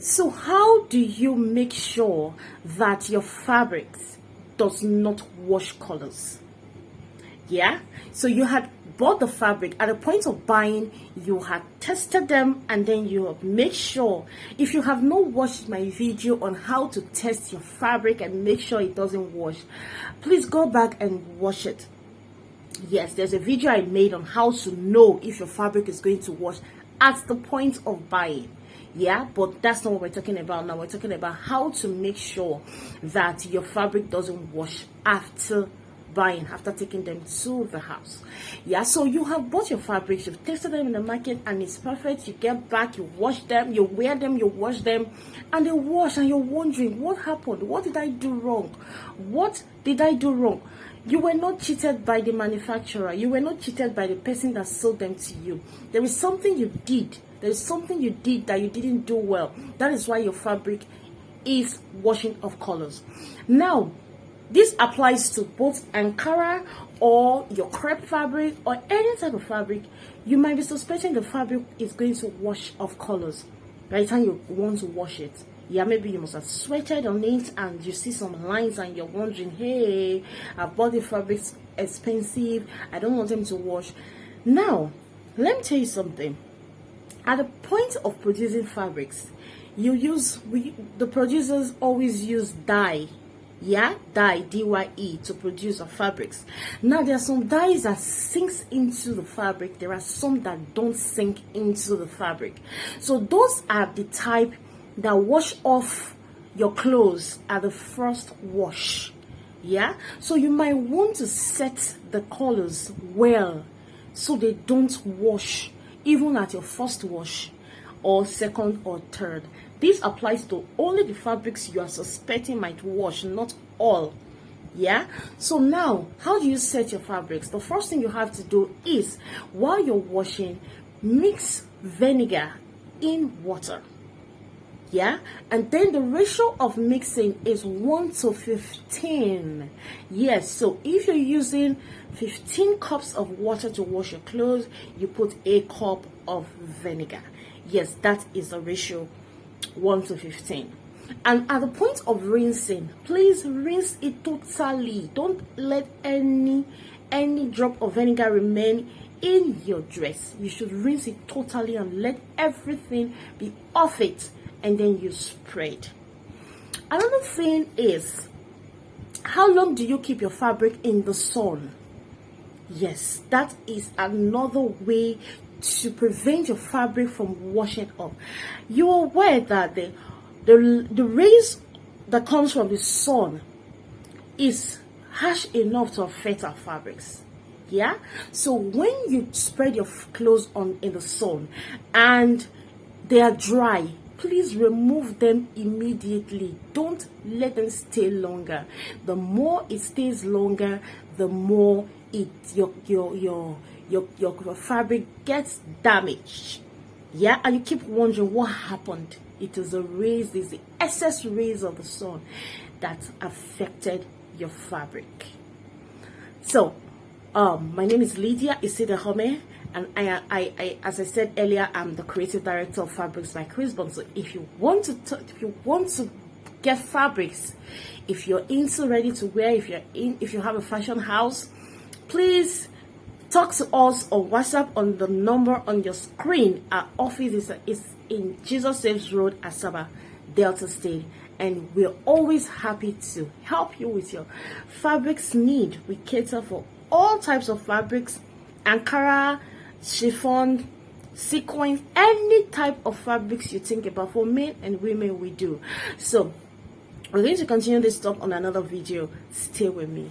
So how do you make sure that your fabrics does not wash colors? Yeah, so you had bought the fabric. At the point of buying, you had tested them, and then you make sure, if you have not watched my video on how to test your fabric and make sure it doesn't wash, please go back and watch it. Yes, there's a video I made on how to know if your fabric is going to wash at the point of buying. Yeah, but that's not what we're talking about now. We're talking about how to make sure that your fabric doesn't wash after buying, after taking them to the house. Yeah, so you have bought your fabrics, you've tested them in the market, and it's perfect. You get back, you wash them, you wear them, you wash them, and they wash, and you're wondering, what happened? What did I do wrong? What did I do wrong? You were not cheated by the manufacturer. You were not cheated by the person that sold them to you. There is something you did. There is something you did that you didn't do well. That is why your fabric is washing off colors. Now, this applies to both Ankara or your crepe fabric or any type of fabric. You might be suspecting the fabric is going to wash off colors by the time you want to wash it. Yeah, maybe you must have sweated on it and you see some lines and you're wondering, hey, I bought the fabrics expensive, I don't want them to wash. Now, let me tell you something. At the point of producing fabrics, the producers always use dye. Yeah, dye, D-Y-E, to produce our fabrics. Now, there are some dyes that sinks into the fabric. There are some that don't sink into the fabric. So those are the type that wash off your clothes at the first wash. Yeah, so you might want to set the colors well so they don't wash even at your first wash or second or third. This applies to only the fabrics you are suspecting might wash, not all. Yeah, so now how do you set your fabrics? The first thing you have to do is, while you're washing, mix vinegar in water. Yeah, and then the ratio of mixing is 1:15. Yes, so if you're using 15 cups of water to wash your clothes, you put a cup of vinegar. Yes, that is the ratio, 1:15. And at the point of rinsing, please rinse it totally. Don't let any drop of vinegar remain in your dress. You should rinse it totally and let everything be off it, and then you spread. Another thing is, how long do you keep your fabric in the sun? Yes, that is another way to prevent your fabric from washing off. You're aware that the rays that comes from the sun is harsh enough to affect our fabrics. Yeah, so when you spread your clothes on in the sun and they are dry, please remove them immediately. Don't let them stay longer. The more it stays longer, the more your fabric gets damaged. Yeah, and you keep wondering what happened. It is the rays, it's the excess rays of the sun that affected your fabric. So my name is Lydia Isidahome, and I as I said earlier, I'm the creative director of Fabrics by Chris Bond. So if you want to get fabrics, if you're into ready to wear, if you have a fashion house, please talk to us on WhatsApp on the number on your screen. Our office is in Jesus Saves Road, Asaba, Delta State, and we're always happy to help you with your fabrics need. We cater for all types of fabrics: Ankara, chiffon, sequins, any type of fabrics you think about. For men and women, we do. So we're going to continue this talk on another video. Stay with me.